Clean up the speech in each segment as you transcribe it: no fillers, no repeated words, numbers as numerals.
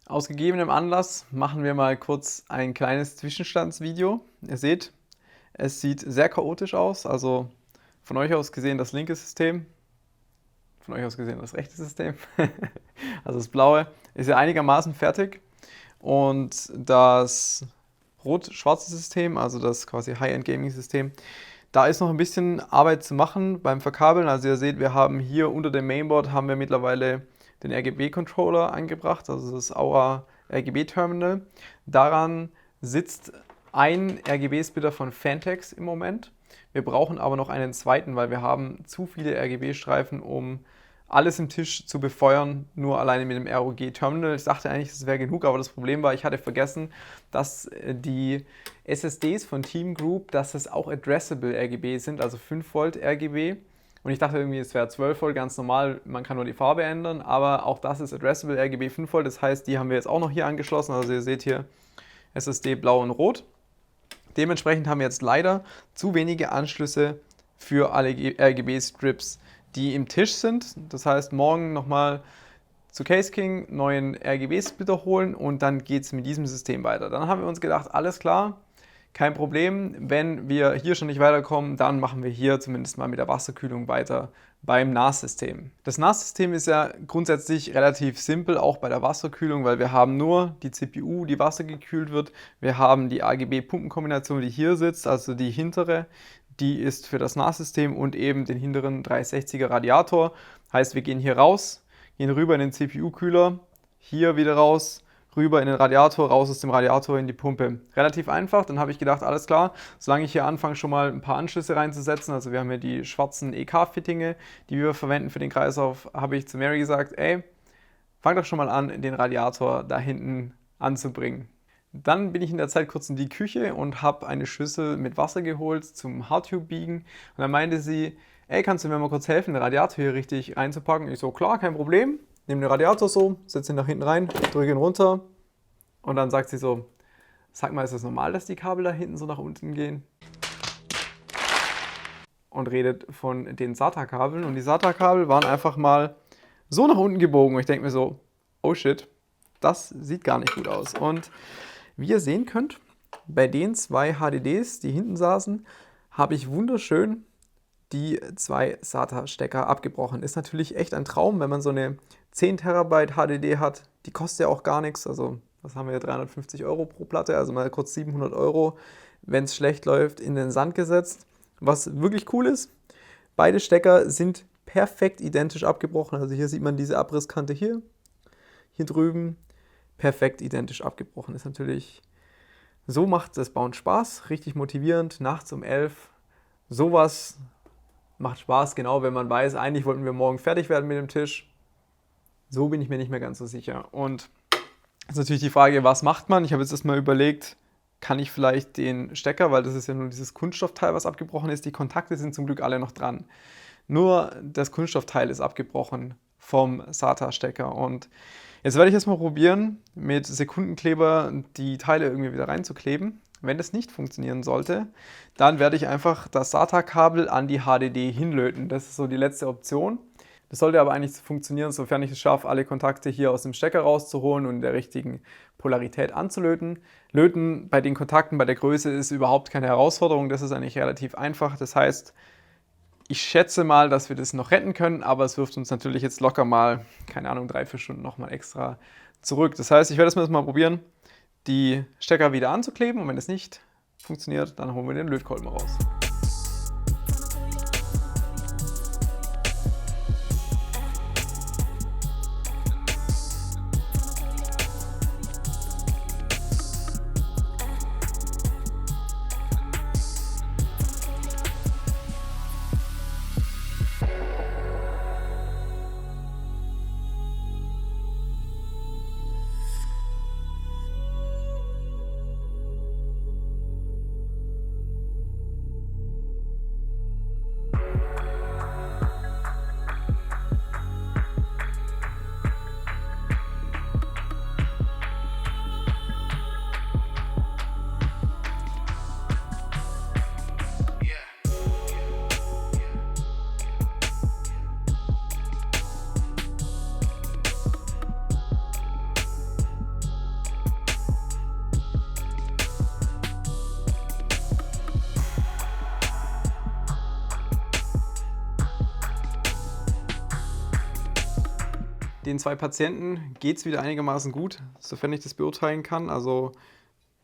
Aus gegebenem Anlass machen wir mal kurz ein kleines Zwischenstandsvideo. Ihr seht, es sieht sehr chaotisch aus. Also von euch aus gesehen das linke System, von euch aus gesehen das rechte System. Also das blaue ist ja einigermaßen fertig. Und das rot-schwarze System, also das quasi High-End-Gaming-System, da ist noch ein bisschen Arbeit zu machen beim Verkabeln. Also ihr seht, wir haben hier unter dem Mainboard haben wir mittlerweile den RGB-Controller angebracht, also das Aura RGB-Terminal. Daran sitzt ein RGB-Splitter von Phanteks im Moment. Wir brauchen aber noch einen zweiten, weil wir haben zu viele RGB-Streifen, um alles im Tisch zu befeuern, nur alleine mit dem ROG-Terminal. Ich dachte eigentlich, das wäre genug, aber das Problem war, ich hatte vergessen, dass die SSDs von Team Group, dass es auch Addressable RGB sind, also 5 Volt RGB. Und ich dachte irgendwie, es wäre 12 Volt ganz normal, man kann nur die Farbe ändern, aber auch das ist Addressable RGB 5 Volt, das heißt, die haben wir jetzt auch noch hier angeschlossen. Also ihr seht hier SSD blau und rot. Dementsprechend haben wir jetzt leider zu wenige Anschlüsse für alle RGB-Strips, die im Tisch sind. Das heißt, morgen nochmal zu Case King neuen RGB-Splitter holen und dann geht es mit diesem System weiter. Dann haben wir uns gedacht, alles klar, kein Problem, wenn wir hier schon nicht weiterkommen, dann machen wir hier zumindest mal mit der Wasserkühlung weiter beim NAS-System. Das NAS-System ist ja grundsätzlich relativ simpel, auch bei der Wasserkühlung, weil wir haben nur die CPU, die Wasser gekühlt wird. Wir haben die AGB-Pumpenkombination, die hier sitzt, also die hintere, die ist für das NAS-System und eben den hinteren 360er Radiator. Heißt, wir gehen hier raus, gehen rüber in den CPU-Kühler, hier wieder raus, rüber in den Radiator, raus aus dem Radiator in die Pumpe. Relativ einfach, dann habe ich gedacht, alles klar, solange ich hier anfange schon mal ein paar Anschlüsse reinzusetzen, also wir haben hier die schwarzen EK-Fittinge, die wir verwenden für den Kreislauf, habe ich zu Mary gesagt, ey, fang doch schon mal an, den Radiator da hinten anzubringen. Dann bin ich in der Zeit kurz in die Küche und habe eine Schüssel mit Wasser geholt zum Hardtube biegen und dann meinte sie, ey, kannst du mir mal kurz helfen, den Radiator hier richtig reinzupacken? Ich so, klar, kein Problem. Nehme den Radiator so, setze ihn nach hinten rein, drücke ihn runter und dann sagt sie so, sag mal, ist das normal, dass die Kabel da hinten so nach unten gehen? Und redet von den SATA-Kabeln und die SATA-Kabel waren einfach mal so nach unten gebogen und ich denke mir so, oh shit, das sieht gar nicht gut aus. Und wie ihr sehen könnt, bei den zwei HDDs, die hinten saßen, habe ich wunderschön die zwei SATA-Stecker abgebrochen. Ist natürlich echt ein Traum, wenn man so eine 10 Terabyte HDD hat. Die kostet ja auch gar nichts. Also, was haben wir hier? 350 Euro pro Platte, also mal kurz 700 Euro, wenn es schlecht läuft, in den Sand gesetzt. Was wirklich cool ist, beide Stecker sind perfekt identisch abgebrochen. Also hier sieht man diese Abrisskante hier drüben, perfekt identisch abgebrochen. Ist natürlich, so macht das Bauen Spaß, richtig motivierend, nachts um 11. Sowas macht Spaß, genau, wenn man weiß, eigentlich wollten wir morgen fertig werden mit dem Tisch. So bin ich mir nicht mehr ganz so sicher. Und jetzt ist natürlich die Frage, was macht man? Ich habe jetzt erstmal überlegt, kann ich vielleicht den Stecker, weil das ist ja nur dieses Kunststoffteil, was abgebrochen ist, die Kontakte sind zum Glück alle noch dran. Nur das Kunststoffteil ist abgebrochen vom SATA-Stecker. Und jetzt werde ich erstmal probieren, mit Sekundenkleber die Teile irgendwie wieder reinzukleben. Wenn das nicht funktionieren sollte, dann werde ich einfach das SATA-Kabel an die HDD hinlöten. Das ist so die letzte Option. Das sollte aber eigentlich funktionieren, sofern ich es schaffe, alle Kontakte hier aus dem Stecker rauszuholen und in der richtigen Polarität anzulöten. Löten bei den Kontakten, bei der Größe ist überhaupt keine Herausforderung. Das ist eigentlich relativ einfach. Das heißt, ich schätze mal, dass wir das noch retten können, aber es wirft uns natürlich jetzt locker mal, keine Ahnung, 3-4 Stunden nochmal extra zurück. Das heißt, ich werde es mir jetzt mal probieren, die Stecker wieder anzukleben und wenn es nicht funktioniert, dann holen wir den Lötkolben raus. Den 2 Patienten geht es wieder einigermaßen gut, sofern ich das beurteilen kann. Also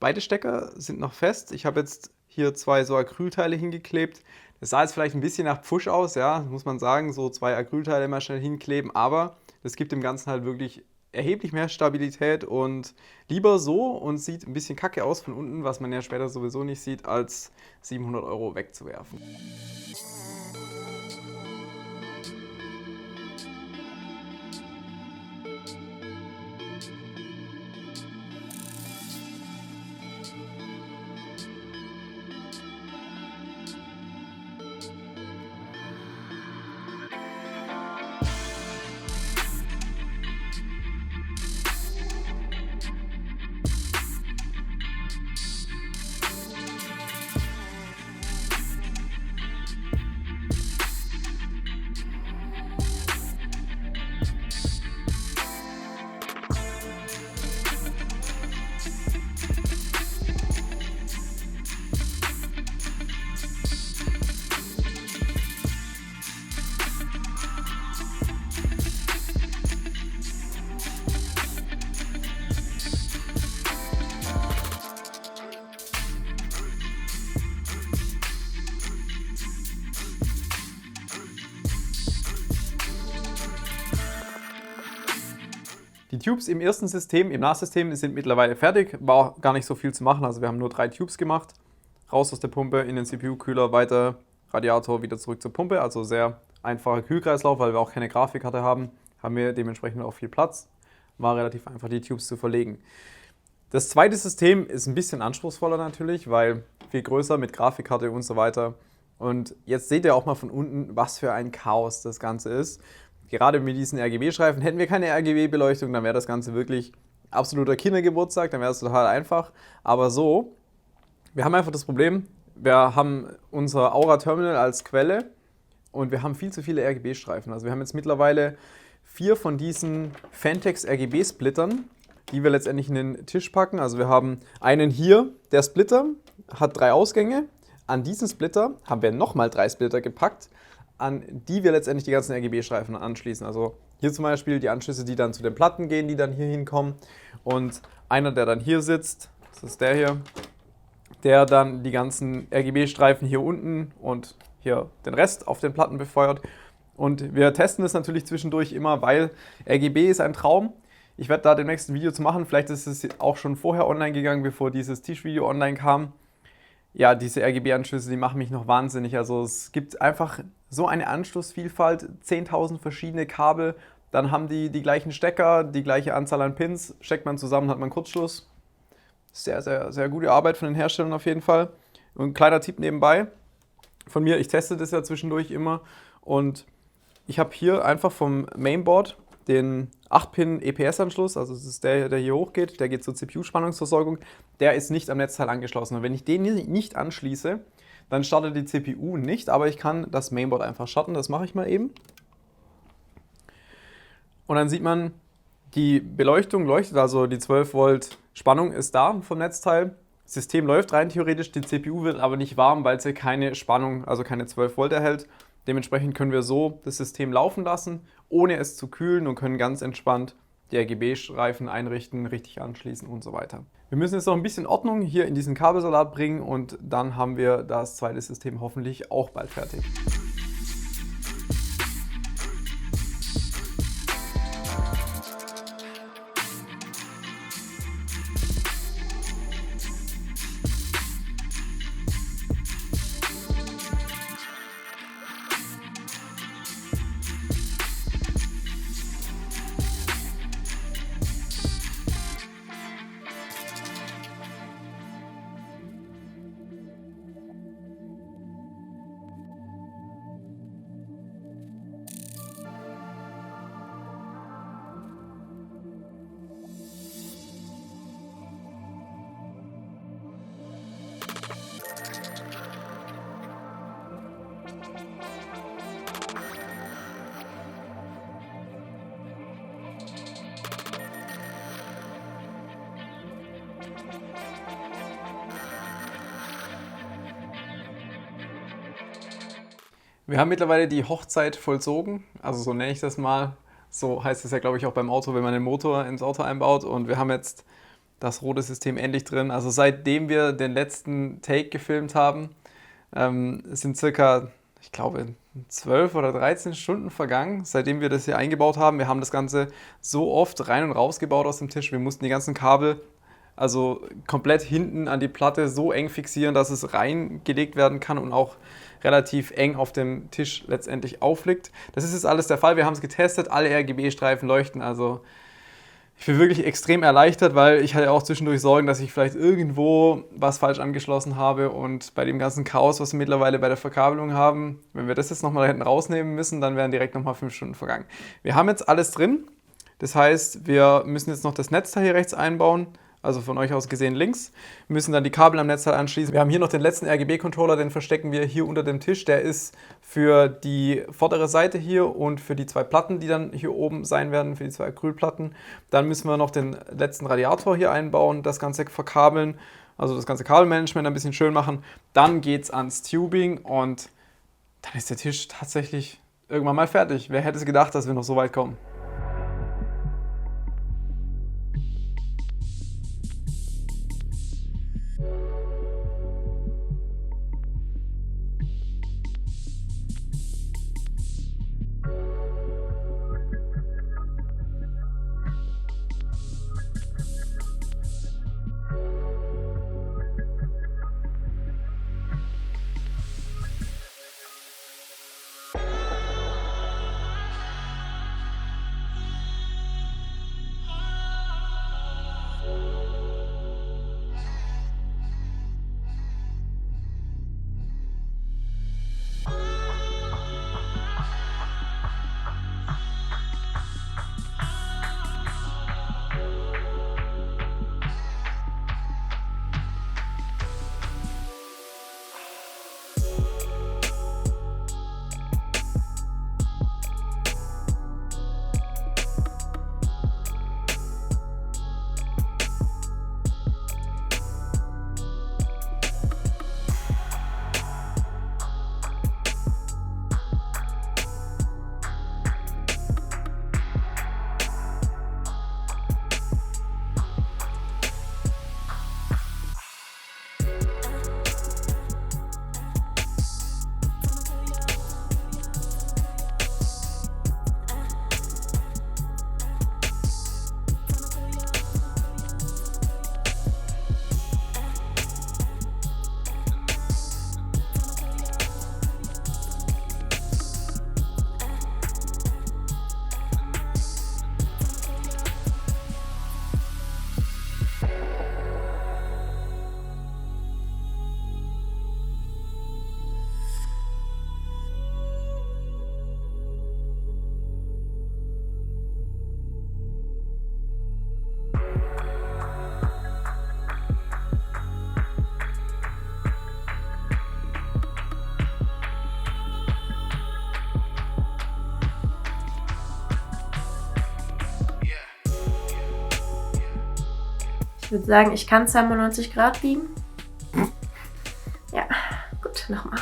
beide Stecker sind noch fest. Ich habe jetzt hier 2 so Acrylteile hingeklebt. Das sah jetzt vielleicht ein bisschen nach Pfusch aus, ja, muss man sagen, so 2 Acrylteile mal schnell hinkleben, aber das gibt dem Ganzen halt wirklich erheblich mehr Stabilität und lieber so und sieht ein bisschen kacke aus von unten, was man ja später sowieso nicht sieht, als 700 € wegzuwerfen. Die Tubes im ersten System, im NAS-System, sind mittlerweile fertig. War auch gar nicht so viel zu machen, also wir haben nur 3 Tubes gemacht. Raus aus der Pumpe, in den CPU-Kühler, weiter Radiator, wieder zurück zur Pumpe. Also sehr einfacher Kühlkreislauf, weil wir auch keine Grafikkarte haben wir dementsprechend auch viel Platz. War relativ einfach, die Tubes zu verlegen. Das zweite System ist ein bisschen anspruchsvoller natürlich, weil viel größer mit Grafikkarte und so weiter. Und jetzt seht ihr auch mal von unten, was für ein Chaos das Ganze ist. Gerade mit diesen RGB-Streifen, hätten wir keine RGB-Beleuchtung, dann wäre das Ganze wirklich absoluter Kindergeburtstag, dann wäre es total einfach. Aber so, wir haben einfach das Problem, wir haben unser Aura-Terminal als Quelle und wir haben viel zu viele RGB-Streifen. Also wir haben jetzt mittlerweile 4 von diesen Phanteks RGB-Splittern, die wir letztendlich in den Tisch packen. Also wir haben einen hier, der Splitter hat 3 Ausgänge. An diesen Splitter haben wir nochmal 3 Splitter gepackt, an die wir letztendlich die ganzen RGB-Streifen anschließen. Also hier zum Beispiel die Anschlüsse, die dann zu den Platten gehen, die dann hier hinkommen. Und einer, der dann hier sitzt, das ist der hier, der dann die ganzen RGB-Streifen hier unten und hier den Rest auf den Platten befeuert. Und wir testen das natürlich zwischendurch immer, weil RGB ist ein Traum. Ich werde da demnächst ein Video zu machen. Vielleicht ist es auch schon vorher online gegangen, bevor dieses Tischvideo online kam. Ja, diese RGB-Anschlüsse, die machen mich noch wahnsinnig. Also es gibt einfach so eine Anschlussvielfalt, 10.000 verschiedene Kabel, dann haben die gleichen Stecker, die gleiche Anzahl an Pins, steckt man zusammen, hat man Kurzschluss. Sehr, sehr, sehr gute Arbeit von den Herstellern auf jeden Fall. Und ein kleiner Tipp nebenbei von mir, ich teste das ja zwischendurch immer und ich habe hier einfach vom Mainboard den 8-Pin EPS-Anschluss, also das ist der hier hochgeht, der geht zur CPU-Spannungsversorgung, der ist nicht am Netzteil angeschlossen. Und wenn ich den nicht anschließe, dann startet die CPU nicht, aber ich kann das Mainboard einfach starten, das mache ich mal eben. Und dann sieht man, die Beleuchtung leuchtet, also die 12 Volt Spannung ist da vom Netzteil. Das System läuft rein theoretisch, die CPU wird aber nicht warm, weil sie keine Spannung, also keine 12 Volt erhält. Dementsprechend können wir so das System laufen lassen, ohne es zu kühlen und können ganz entspannt die RGB-Streifen einrichten, richtig anschließen und so weiter. Wir müssen jetzt noch ein bisschen Ordnung hier in diesen Kabelsalat bringen und dann haben wir das zweite System hoffentlich auch bald fertig. Wir haben mittlerweile die Hochzeit vollzogen, also so nenne ich das mal. So heißt es ja, glaube ich, auch beim Auto, wenn man den Motor ins Auto einbaut. Und wir haben jetzt das rote System endlich drin. Also seitdem wir den letzten Take gefilmt haben, es sind circa, ich glaube, 12 oder 13 Stunden vergangen, seitdem wir das hier eingebaut haben. Wir haben das Ganze so oft rein und raus gebaut aus dem Tisch. Wir mussten die ganzen Kabel also komplett hinten an die Platte so eng fixieren, dass es reingelegt werden kann und auch relativ eng auf dem Tisch letztendlich aufliegt. Das ist jetzt alles der Fall. Wir haben es getestet, alle RGB-Streifen leuchten, also ich bin wirklich extrem erleichtert, weil ich hatte auch zwischendurch Sorgen, dass ich vielleicht irgendwo was falsch angeschlossen habe und bei dem ganzen Chaos, was wir mittlerweile bei der Verkabelung haben, wenn wir das jetzt nochmal hätten rausnehmen müssen, dann wären direkt nochmal 5 Stunden vergangen. Wir haben jetzt alles drin, das heißt, wir müssen jetzt noch das Netzteil hier rechts einbauen, also von euch aus gesehen links. Wir müssen dann die Kabel am Netzteil anschließen. Wir haben hier noch den letzten RGB-Controller, den verstecken wir hier unter dem Tisch. Der ist für die vordere Seite hier und für die 2 Platten, die dann hier oben sein werden, für die 2 Acrylplatten. Dann müssen wir noch den letzten Radiator hier einbauen, das Ganze verkabeln, also das ganze Kabelmanagement ein bisschen schön machen. Dann geht es ans Tubing und dann ist der Tisch tatsächlich irgendwann mal fertig. Wer hätte es gedacht, dass wir noch so weit kommen? Ich würde sagen, ich kann 92 Grad biegen. Ja, gut, nochmal.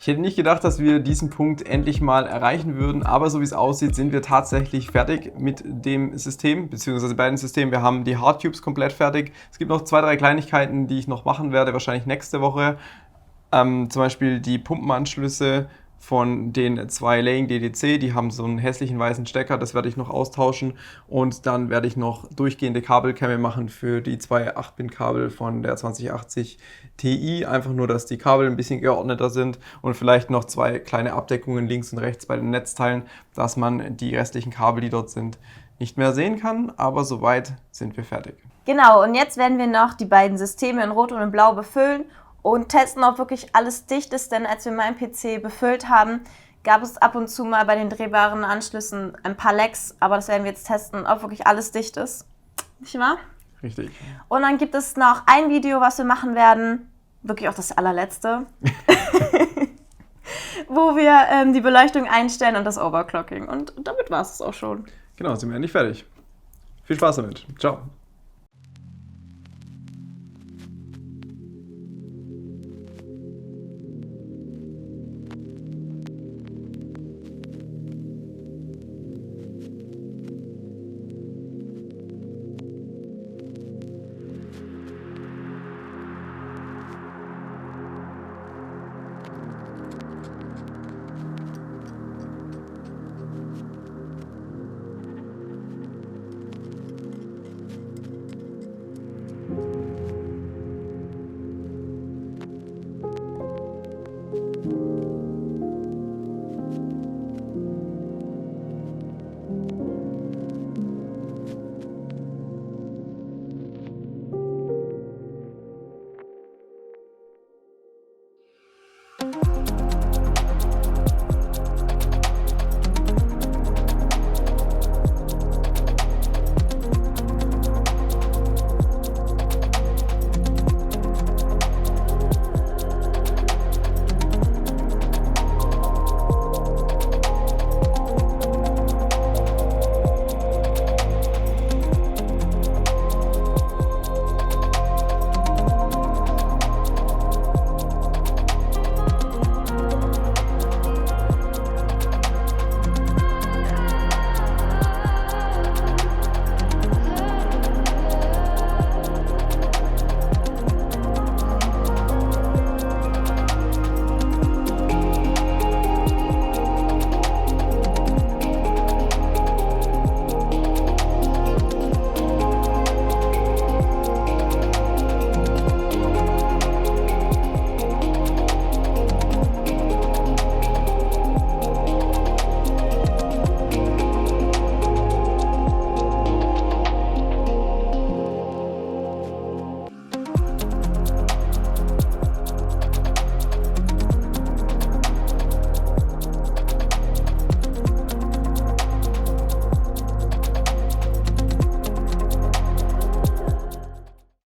Ich hätte nicht gedacht, dass wir diesen Punkt endlich mal erreichen würden, aber so wie es aussieht, sind wir tatsächlich fertig mit dem System, beziehungsweise beiden Systemen. Wir haben die Hardtubes komplett fertig. Es gibt noch 2, 3 Kleinigkeiten, die ich noch machen werde, wahrscheinlich nächste Woche. Zum Beispiel die Pumpenanschlüsse von den 2 Laying DDC, die haben so einen hässlichen weißen Stecker, das werde ich noch austauschen und dann werde ich noch durchgehende Kabelkämme machen für die 2 8-Pin-Kabel von der 2080 Ti, einfach nur, dass die Kabel ein bisschen geordneter sind und vielleicht noch 2 kleine Abdeckungen links und rechts bei den Netzteilen, dass man die restlichen Kabel, die dort sind, nicht mehr sehen kann, aber soweit sind wir fertig. Genau, und jetzt werden wir noch die beiden Systeme in Rot und in Blau befüllen und testen, ob wirklich alles dicht ist, denn als wir meinen PC befüllt haben, gab es ab und zu mal bei den drehbaren Anschlüssen ein paar Lecks, aber das werden wir jetzt testen, ob wirklich alles dicht ist. Nicht wahr? Richtig. Und dann gibt es noch ein Video, was wir machen werden, wirklich auch das allerletzte, wo wir die Beleuchtung einstellen und das Overclocking. Und damit war es auch schon. Genau, sind wir endlich fertig. Viel Spaß damit. Ciao.